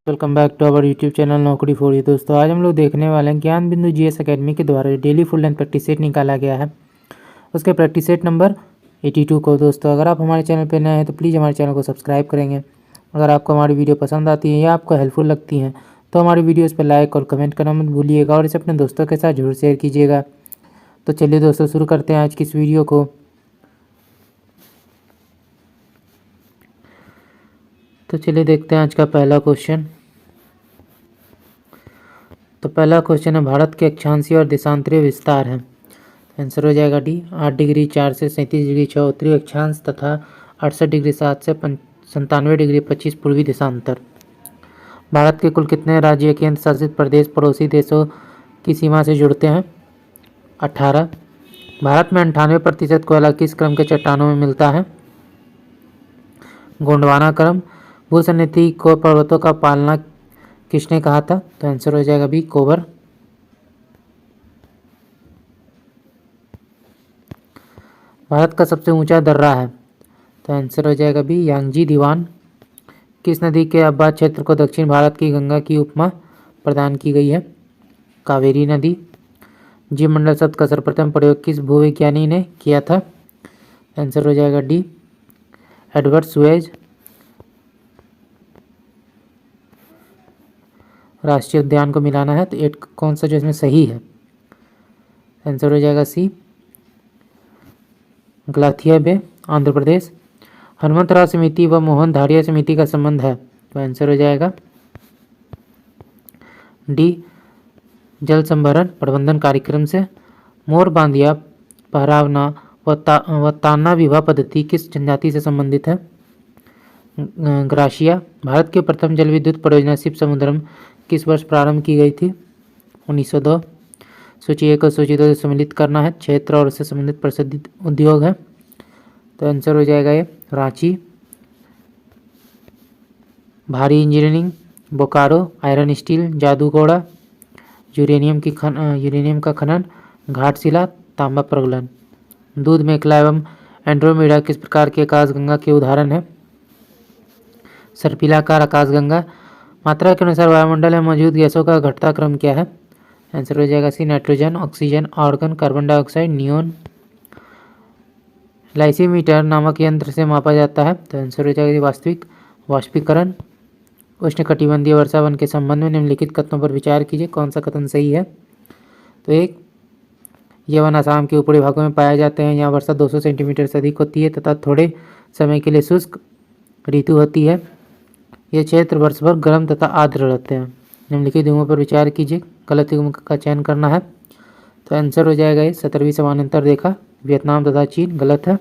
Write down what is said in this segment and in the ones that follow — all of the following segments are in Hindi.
Welcome back to our YouTube channel Naukri for you. दोस्तों आज हम लोग देखने वाले हैं ज्ञान बिंदु जीएस एकेडमी के द्वारा daily full and practice set निकाला गया है, उसके प्रैक्टिस सेट नंबर 82 को। दोस्तों अगर आप हमारे चैनल पर नए हैं तो प्लीज़ हमारे चैनल को सब्सक्राइब करेंगे। अगर आपको हमारी वीडियो पसंद आती है या आपको हेल्पफुल लगती हैं तो हमारी वीडियोज़ पर लाइक और कमेंट करना मत भूलिएगा और इसे अपने दोस्तों के साथ जरूर शेयर कीजिएगा। तो चलिए दोस्तों शुरू करते हैं आज की इस वीडियो को। तो चलिए देखते हैं आज का पहला क्वेश्चन। तो पहला क्वेश्चन है भारत के अक्षांशीय और देशांतरीय विस्तार है। आंसर हो जाएगा डी 8 डिग्री 4 से 37 डिग्री 6 उत्तरी अक्षांश तथा 68 डिग्री 7 से 97 डिग्री 25 पूर्वी देशांतर। भारत के कुल कितने राज्य केंद्र शासित प्रदेश पड़ोसी देशों की सीमा से जुड़ते हैं? 18। भारत में 98% कोयला किस क्रम के चट्टानों में मिलता है? गोंडवाना क्रम। भूसन्निधि को पर्वतों का पालना किसने कहा था? तो आंसर हो जाएगा बी कोबर। भारत का सबसे ऊंचा दर्रा है? तो आंसर हो जाएगा बी यांगजी दीवान। किस नदी के अवबाध क्षेत्र को दक्षिण भारत की गंगा की उपमा प्रदान की गई है? कावेरी नदी। जीवमंडल शब्द का सर्वप्रथम प्रयोग किस भूविज्ञानी ने किया था? आंसर हो जाएगा डी एडवर्ड सुएज। राष्ट्रीय उद्यान को मिलाना है तो एट कौन सा जो इसमें सही है? आंसर हो जाएगा सी गलाथिया बे आंध्र प्रदेश। हनुमंतराव समिति व मोहन धारिया समिति का संबंध है? तो आंसर हो जाएगा डी जल संभरण प्रबंधन कार्यक्रम से। मोर बांधिया पहरावना व ताना विवाह पद्धति किस जनजाति से संबंधित है? ग्रासिया। भारत की प्रथम जल विद्युत परियोजना शिव समुद्रम किस वर्ष प्रारंभ की गई थी? 1902। सूची 1 और सूची 2 से सम्मिलित करना है। क्षेत्र और उससे संबंधित प्रसिद्ध उद्योग है? तो आंसर हो जाएगा ये रांची। भारी engineering Bokaro. Iron steel Jaduguda. Uranium का खनन घाटशिला। तांबा प्रगलन। दूध मेखला एवं एंड्रोमेडा किस प्रकार की आकाशगंगा के उदाहरण है? सर्पिलाकार आकाशगंगा। मात्रा के अनुसार वायुमंडल में मौजूद गैसों का घटता क्रम क्या है? आंसर हो जाएगा C nitrogen, oxygen, argon, carbon dioxide, neon. Lysimeter नामक यंत्र से मापा जाता है? तो आंसर हो जाएगा वास्तविक वाष्पीकरण। उष्णकटिबंधीय वर्षा वन के संबंध में निम्नलिखित कथनों पर विचार कीजिए, कौन सा कथन सही है? तो एक, ये वन असम के ऊपरी भागों में पाए जाते हैं। यहाँ वर्षा 200 सेंटीमीटर से अधिक होती है तथा थोड़े समय के लिए शुष्क ऋतु होती है। ये क्षेत्र वर्ष भर गर्म तथा आर्द्र रहते हैं। निम्नलिखित युगों पर विचार कीजिए, गलत युग का चयन करना है। तो आंसर हो जाएगा ये 17वीं समानांतर रेखा वियतनाम तथा चीन गलत है।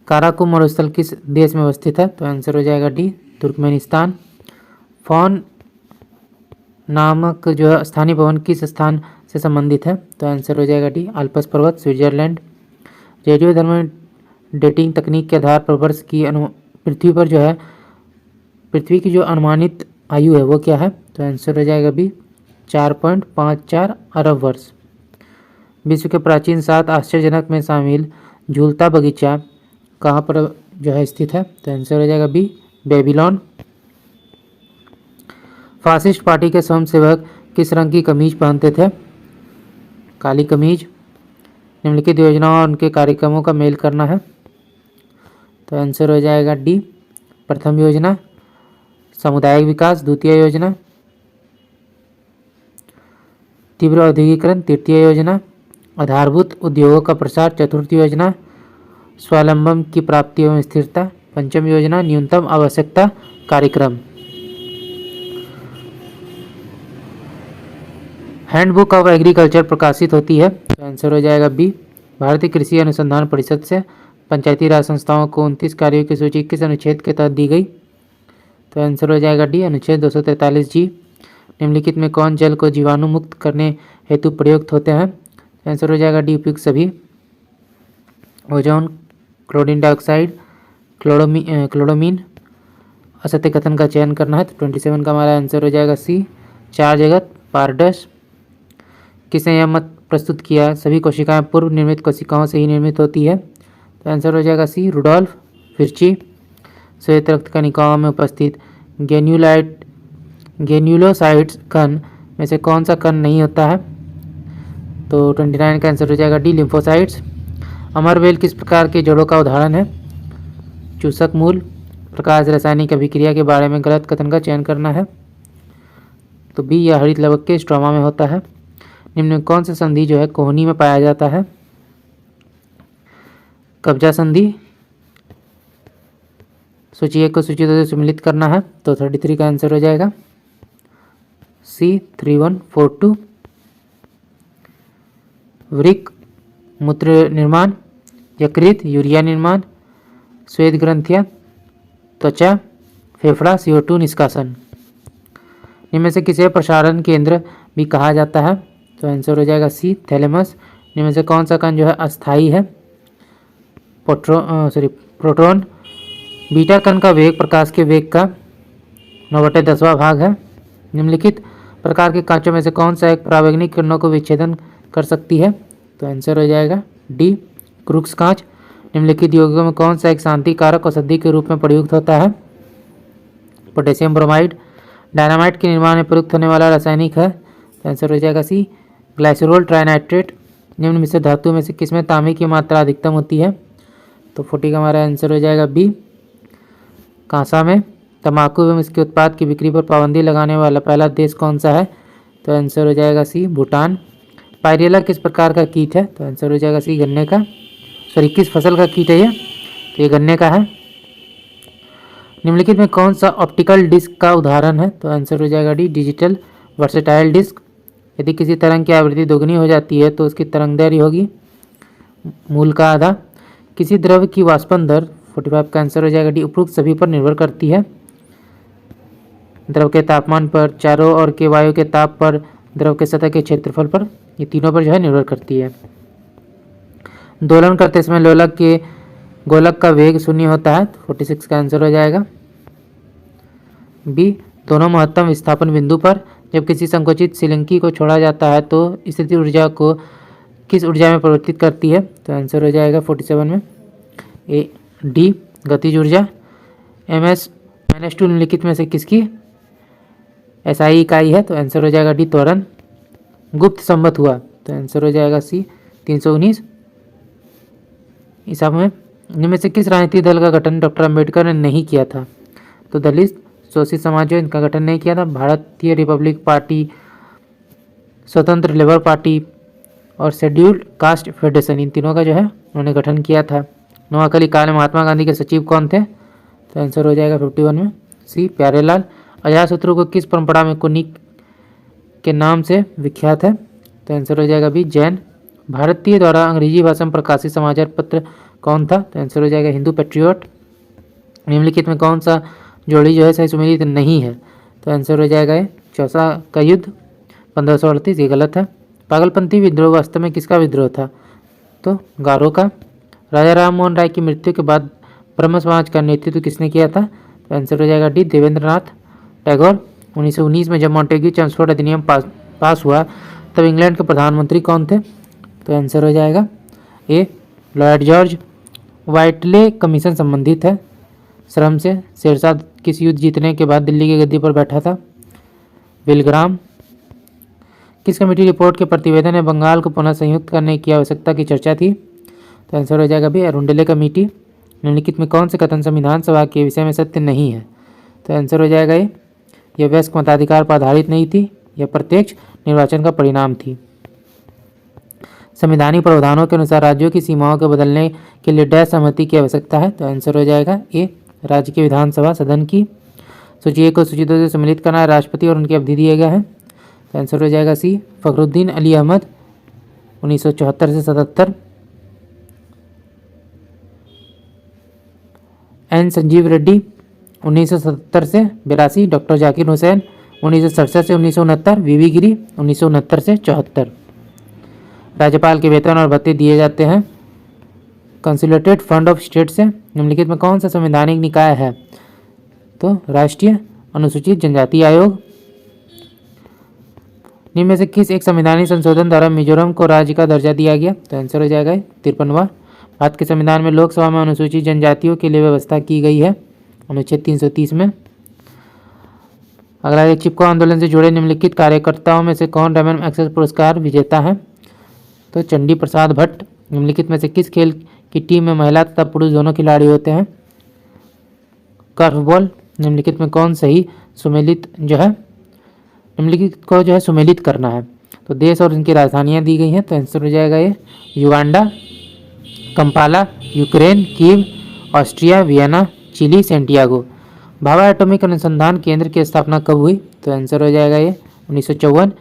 काराकुम मरुस्थल किस देश में अवस्थित है? तो आंसर हो जाएगा डी तुर्कमेनिस्तान। फॉन नामक जो स्थानीय भवन किस स्थान से संबंधित है? तो आंसर हो जाएगा डी आल्प्स पर्वत स्विट्जरलैंड। रेडियो धर्म डेटिंग तकनीक के आधार पर वर्ष की पृथ्वी की जो अनुमानित आयु है वो क्या है? तो आंसर हो जाएगा बी 4.54 अरब वर्ष। विश्व के प्राचीन 7 आश्चर्यजनक में शामिल झूलता बगीचा कहाँ पर जो है स्थित है? तो आंसर हो जाएगा बी बेबीलोन। फासिस्ट पार्टी के स्वयंसेवक किस रंग की कमीज पहनते थे? काली कमीज। निम्नलिखित योजनाओं और उनके कार्यक्रमों का मेल करना है? तो आंसर हो जाएगा डी प्रथम योजना। सामुदायिक विकास द्वितीय योजना। तीव्र औद्योगिकरण तृतीय योजना। आधारभूत उद्योगों का प्रसार चतुर्थ योजना। स्वावलंबन की प्राप्ति एवं स्थिरता पंचम योजना। न्यूनतम आवश्यकता कार्यक्रम। हैंडबुक ऑफ एग्रीकल्चर प्रकाशित होती है? तो आंसर हो जाएगा बी भारतीय कृषि अनुसंधान परिषद से। पंचायती राज संस्थाओं को 29 कार्यों की सूची किस अनुच्छेद के तहत दी गई? तो आंसर हो जाएगा डी अनुच्छेद 243 जी। निम्नलिखित में कौन जल को जीवाणु मुक्त करने हेतु प्रयुक्त होते हैं? आंसर हो जाएगा डी उपयुक्त सभी। Ozone, chlorine dioxide, chloramine. असत्य कथन का चयन करना है तो 27 का हमारा आंसर हो जाएगा सी चार जगत पारडस। किसने यह मत प्रस्तुत किया सभी कोशिकाएं पूर्व निर्मित कोशिकाओं से ही निर्मित होती है? तो आंसर हो जाएगा सी रुडोल्फ विर्ची। श्वेत रक्त कणिकाओं में उपस्थित ग्रेन्युलोसाइट्स कण में से कौन सा कण नहीं होता है? तो 29 का आंसर हो जाएगा डी, लिम्फोसाइट्स। अमरबेल किस प्रकार के जड़ों का उदाहरण है? चूसक मूल। प्रकाश रासायनिक अभिक्रिया के बारे में गलत कथन का चयन करना है, तो बी, यह हरित लवक के स्ट्रोमा में होता है। निम्न में कौन सा संधि जो है कोहनी में पाया जाता है? कब्जा संधि। सूची 1 को सूची 2 से सम्मिलित करना है, तो 33 का आंसर हो जाएगा सी, 3142। वृक्क मूत्र निर्माण, यकृत यूरिया निर्माण, श्वेत ग्रंथियां, त्वचा, फेफड़ा CO2 निष्कासन। इनमें से किसे प्रसारण केंद्र भी कहा जाता है? तो आंसर हो जाएगा सी, थैलेमस। इनमें से कौन सा कण जो है अस्थायी है? प्रोटॉन। बीटा कण का वेग प्रकाश के वेग का 9/10वां भाग है। निम्नलिखित प्रकार के कांचों में से कौन सा एक परावैंगनिक किरणों को विच्छेदन कर सकती है? तो आंसर हो जाएगा डी, क्रूक्स कांच। निम्नलिखित यौगिकों में कौन सा एक शांति कारक औषधि के रूप में प्रयुक्त होता है? Potassium bromide. डायनामाइट के निर्माण में प्रयुक्त होने वाला रासायनिक है, तो आंसर हो जाएगा सी, ग्लाइसरोल ट्राइनाइट्रेट। निम्न में से धातु में से किसमें तांबे की मात्रा अधिकतम होती है? तो 40 का हमारा आंसर हो जाएगा बी, कांसा में। तंबाकू एवं इसके उत्पाद की बिक्री पर पाबंदी लगाने वाला पहला देश कौन सा है? तो आंसर हो जाएगा सी, भूटान। पायरियला किस प्रकार का कीट है? तो आंसर हो जाएगा सी, गन्ने का। किस फसल का कीट है ये? तो ये गन्ने का है। निम्नलिखित में कौन सा ऑप्टिकल डिस्क का उदाहरण है? तो आंसर हो जाएगा डी, डिजिटल वर्सेटाइल डिस्क। यदि किसी तरंग की आवृत्ति दोगुनी हो जाती है तो उसकी तरंगदैर्घ्य होगी मूल का आधा। किसी द्रव की वाष्पन दर 45 का आंसर हो जाएगा डी, उपरोक्त सभी पर निर्भर करती है। द्रव के तापमान पर, चारों ओर के वायु के ताप पर, द्रव के सतह के क्षेत्रफल पर, ये तीनों पर जो है निर्भर करती है। दोलन करते समय लोलक के गोलक का वेग शून्य होता है, तो 46 का आंसर हो जाएगा बी, दोनों महत्तम विस्थापन बिंदु पर। जब किसी संकुचित सिलंकी को छोड़ा जाता है तो स्थितिज ऊर्जा को किस ऊर्जा में परिवर्तित करती है? तो आंसर हो जाएगा 47 में ए, डी, गतिज ऊर्जा। -2 निम्नलिखित में से किसकी SI इकाई है? तो आंसर हो जाएगा डी, त्वरण। गुप्त संवत हुआ, तो आंसर हो जाएगा सी, 319 ईसा में। इनमें से किस राजनीतिक दल का गठन डॉक्टर अंबेडकर ने नहीं किया था? तो दलित शोषित समाज जो इनका गठन नहीं किया था। भारतीय रिपब्लिक पार्टी, स्वतंत्र लेबर पार्टी और शेड्यूल्ड कास्ट फेडरेशन, इन तीनों का जो है उन्होंने गठन किया था। नोआखली काल में महात्मा गांधी के सचिव कौन थे? तो आंसर हो जाएगा 51 में सी, प्यारेलाल। अजातशत्रु को किस परंपरा में कुनिक के नाम से विख्यात है? तो आंसर हो जाएगा बी, जैन। भारतीय द्वारा अंग्रेजी भाषा में प्रकाशित समाचार पत्र कौन था? तो आंसर हो जाएगा हिंदू पैट्रियट। निम्नलिखित में कौन सा जोड़ी जो है सही सुमेलित नहीं है? तो आंसर हो जाएगा ये, चौसा का युद्ध 1538, ये गलत है। पागलपंथी विद्रोह वास्तव में किसका विद्रोह था? तो गारो का। राजा राम मोहन राय की मृत्यु के बाद ब्रह्म समाज का नेतृत्व किसने किया था? तो आंसर हो जाएगा डी, देवेंद्रनाथ टैगोर। 1919 में जब मॉन्टेग्यू चेम्सफोर्ड अधिनियम पास हुआ तब इंग्लैंड के प्रधानमंत्री कौन थे? तो आंसर हो जाएगा ए, लॉर्ड जॉर्ज। व्हाइटले कमीशन संबंधित है श्रम से। शेरशाह किस युद्ध जीतने के बाद दिल्ली की गद्दी पर बैठा था? विलग्राम। किस कमेटी रिपोर्ट के प्रतिवेदन में बंगाल को पुनः संयुक्त करने की आवश्यकता की चर्चा थी? तो आंसर हो जाएगा भी, अरुंडले कमेटी। निम्नलिखित में कौन से कथन संविधान सभा के विषय में सत्य नहीं है? तो आंसर हो जाएगा ये, यह वयस्क मताधिकार पर आधारित नहीं थी, यह प्रत्यक्ष निर्वाचन का परिणाम थी। संवैधानिक प्रावधानों के अनुसार राज्यों की सीमाओं को बदलने के लिए डैश सहमति की आवश्यकता है? तो आंसर हो जाएगा ए, राज्य की विधानसभा सदन की। सूची 1 को सूची 2 से सम्मिलित करना है, राष्ट्रपति और उनकी अवधि दिए गए हैं। तो आंसर हो जाएगा सी, फखरुद्दीन अली अहमद 1974 से 77, एन संजीव रेड्डी 1977 से 82, डॉक्टर जाकिर हुसैन 1967 से 1969, वीवी गिरी 1969 से 74। राज्यपाल के वेतन और भत्ते दिए जाते हैं कंसोलिडेटेड फंड ऑफ स्टेट से। निम्नलिखित में कौन सा संवैधानिक निकाय है? तो राष्ट्रीय अनुसूचित जनजाति आयोग। निम्न में से किस एक संवैधानिक संशोधन द्वारा मिजोरम को राज्य का दर्जा दिया गया? तो आंसर हो जाएगा 53वां। भारत के संविधान में लोकसभा में अनुसूचित जनजातियों के लिए व्यवस्था की गई है अनुच्छेद 330 में। अगला है चिपको आंदोलन से जुड़े निम्नलिखित कार्यकर्ताओं में से कौन रैमन एक्सेस पुरस्कार विजेता है? तो चंडी प्रसाद भट्ट। निम्नलिखित में से किस खेल की टीम में महिला तथा पुरुष दोनों खिलाड़ी होते हैं? कर्फबॉल। निम्नलिखित में कौन सही सुमेलित निम्नलिखित को सुमेलित करना है? तो देश और उनकी राजधानियां दी गई हैं, तो आंसर हो जाएगा ये Uganda, Kampala, Ukraine, Kiev, Austria, Vienna, Chile, Santiago. Bhabha atomic अनुसंधान केंद्र की स्थापना कब हुई? तो आंसर हो जाएगा ये 1954।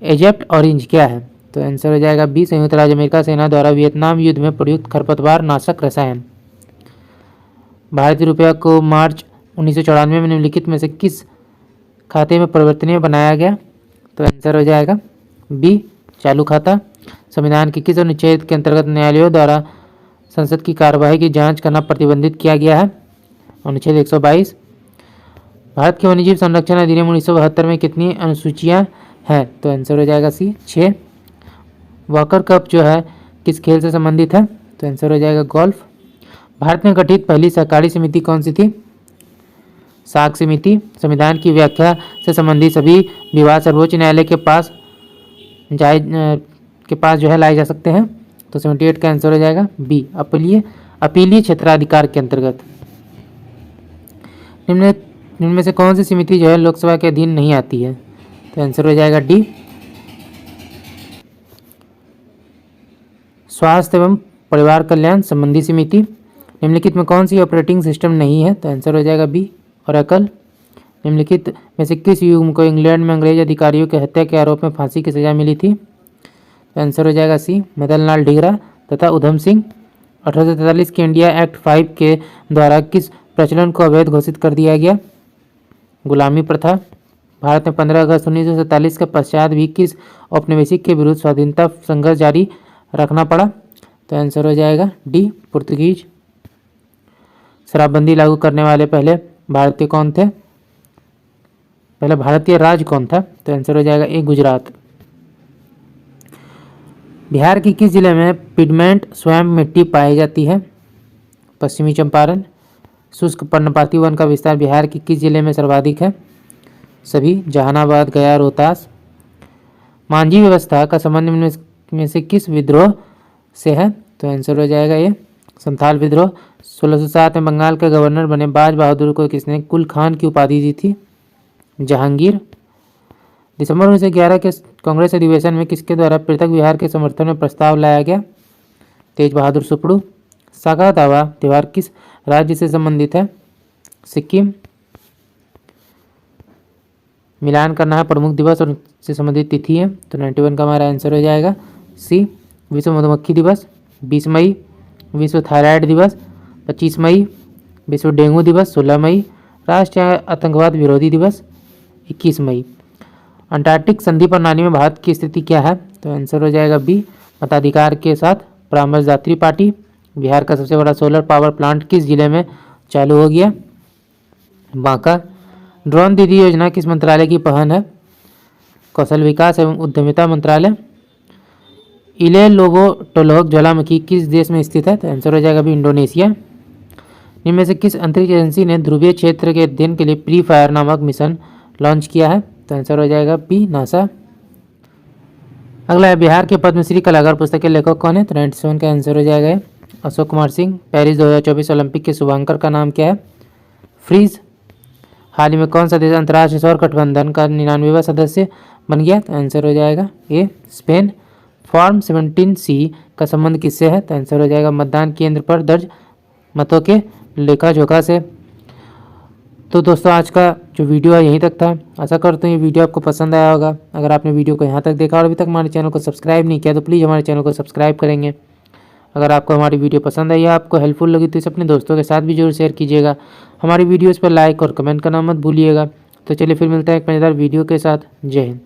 एजेप्ट ऑरेंज क्या है? तो आंसर हो जाएगा बी, संयुक्त राज्य अमेरिका सेना द्वारा वियतनाम युद्ध में प्रयुक्त खरपतवार नाशक रसायन। भारतीय रुपया को मार्च 1994 में निम्नलिखित में से किस खाते में परिवर्तनीय बनाया गया? तो आंसर हो जाएगा बी, चालू खाता। संविधान के किस अनुच्छेद के अंतर्गत न्यायालयों द्वारा संसद की कार्यवाही की जांच करना प्रतिबंधित किया गया है? अनुच्छेद 122। भारत के वन्यजीव संरक्षण अधिनियम 1972 में कितनी अनुसूचियां हैं? तो आंसर हो जाएगा सी, 6। वॉकर कप किस खेल से संबंधित है? तो आंसर हो जाएगा गोल्फ। भारत में गठित पहली सहकारी समिति कौन सी थी? साख समिति। संविधान की व्याख्या से संबंधित सभी विवाद सर्वोच्च न्यायालय के पास लाए जा सकते हैं। तो 78 का आंसर हो जाएगा बी, अपीलीय क्षेत्राधिकार के अंतर्गत। निम्न में से कौन सी समिति लोकसभा के अधीन नहीं आती है? तो आंसर हो जाएगा डी, स्वास्थ्य एवं परिवार कल्याण संबंधी समिति। निम्नलिखित में कौन सी ऑपरेटिंग सिस्टम नहीं है? तो आंसर हो जाएगा बी, ओरेकल। निम्नलिखित में से किस युग को इंग्लैंड में अंग्रेज अधिकारियों की हत्या के आरोप में फांसी की सजा मिली थी? तो आंसर हो जाएगा सी, मदन लाल ढींगरा तथा उधम सिंह। 1843 के इंडिया एक्ट 5 के द्वारा किस प्रचलन को अवैध घोषित कर दिया गया? गुलामी प्रथा। भारत में 15 अगस्त 1947 के पश्चात भी किस औपनिवेशिक के विरुद्ध स्वाधीनता संघर्ष जारी रखना पड़ा? तो आंसर हो जाएगा डी, पुर्तगीज। शराबबंदी लागू करने वाले पहले भारतीय कौन थे? पहला भारतीय राज्य कौन था? तो आंसर हो जाएगा ए, गुजरात। बिहार के किस जिले में पिगमेंट स्वयं मिट्टी पाई जाती है? पश्चिमी चंपारण। शुष्क पर्णपाती वन का विस्तार बिहार के किस जिले में सर्वाधिक है? सभी, जहानाबाद, गया, रोहतास। मांझी व्यवस्था का संबंध में से किस विद्रोह से है? तो आंसर हो जाएगा ये संथाल विद्रोह। 1607 में बंगाल के गवर्नर बने बाज बहादुर को किसने कुल खान की उपाधि दी थी? जहांगीर। दिसंबर 1911 के कांग्रेस अधिवेशन में किसके द्वारा पृथक बिहार के समर्थन में प्रस्ताव लाया गया? तेज बहादुर सुप्रू। सागा दावा त्योहार किस राज्य से संबंधित है? सिक्किम। मिलान करना है प्रमुख दिवस और से संबंधित तिथि है, तो 91 का हमारा आंसर हो जाएगा सी, विश्व मधुमक्खी दिवस 20 मई, विश्व थायराइड दिवस 25 मई, विश्व डेंगू दिवस 16 मई, राष्ट्रीय आतंकवाद विरोधी दिवस 21 मई। अंटार्कटिक संधि प्रणाली में भारत की स्थिति क्या है? तो आंसर हो जाएगा बी, मताधिकार के साथ परामर्शदात्री पार्टी। बिहार का सबसे बड़ा सोलर पावर प्लांट किस जिले में चालू हो गया? बांका। ड्रोन दीदी योजना किस मंत्रालय की पहल है? कौशल विकास एवं उद्यमिता मंत्रालय। इले लोबो टोलोक ज्वालामुखी किस देश में स्थित है? तो आंसर हो जाएगा भी इंडोनेशिया। इनमें से किस अंतरिक्ष एजेंसी ने ध्रुवीय क्षेत्र के अध्ययन के लिए प्री फायर नामक मिशन लॉन्च किया है? तो आंसर हो जाएगा बी, नासा। अगला है बिहार के पद्मश्री कलाकार पुस्तक के लेखक कौन है? तो 97 का आंसर हो जाएगा अशोक कुमार सिंह। पेरिस 2024 ओलंपिक के शुभांकर का नाम क्या है? फ्रीज। हाल ही में कौन सा देश अंतर्राष्ट्रीय सौर गठबंधन का 99वां सदस्य बन गया? तो आंसर हो जाएगा ए, स्पेन। फॉर्म 17C का संबंध किससे है? तो आंसर हो जाएगा मतदान केंद्र पर दर्ज मतों के लेखा जोखा से। तो दोस्तों आज का जो वीडियो है यहीं तक था। आशा करता हूँ ये वीडियो आपको पसंद आया होगा। अगर आपने वीडियो को यहाँ तक देखा और अभी तक हमारे चैनल को सब्सक्राइब नहीं किया तो प्लीज़ हमारे चैनल को सब्सक्राइब करेंगे। अगर आपको हमारी वीडियो पसंद आई या आपको हेल्पफुल लगी तो इसे अपने दोस्तों के साथ भी जरूर शेयर कीजिएगा। हमारी वीडियोज़ पर लाइक और कमेंट करना मत भूलिएगा। तो चलिए फिर मिलता है एक मज़ेदार वीडियो के साथ। जय हिंद।